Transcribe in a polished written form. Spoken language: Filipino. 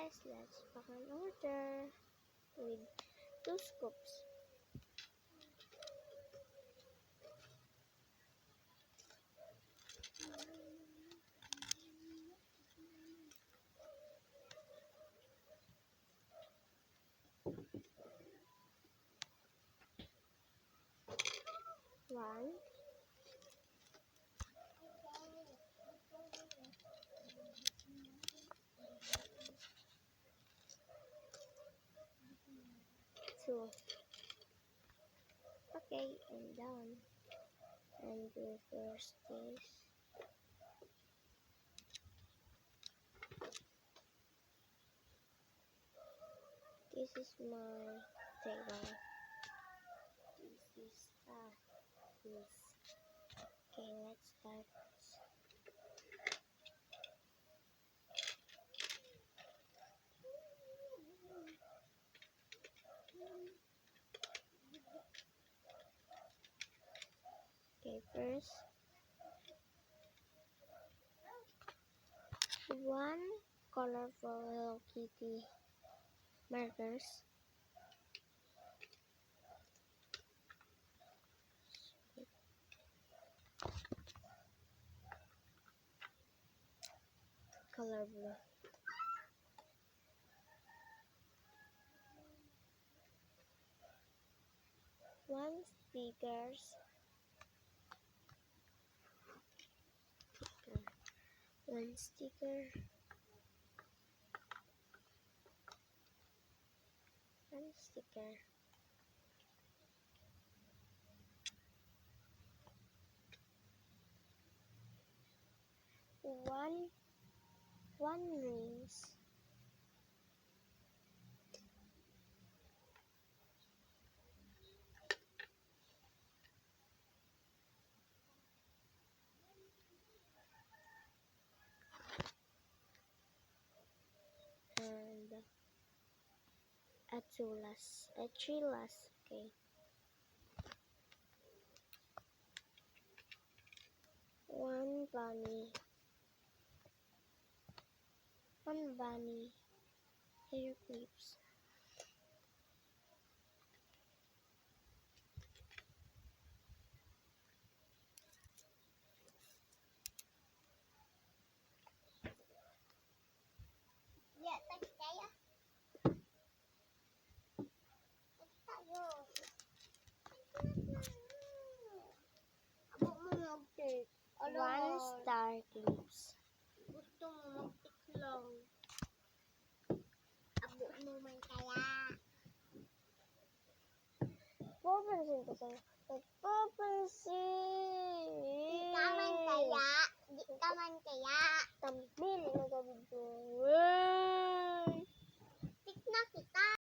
guys, let's pack an order with 2 scoops. One, two. Okay, I'm done. And the first is this is my table. This is this. Okay, let's start. Okay, first one colorful Hello Kitty markers. Color blue. One stickers. One sticker. One sticker. One rings. And a three last. Okay. One bunny hair clips. One star clips. Gusto mo mag-tiklong. Abo mo man kaya. Papansin ko sa'yo. Nagpapansin. Di ka man kaya. Tambi.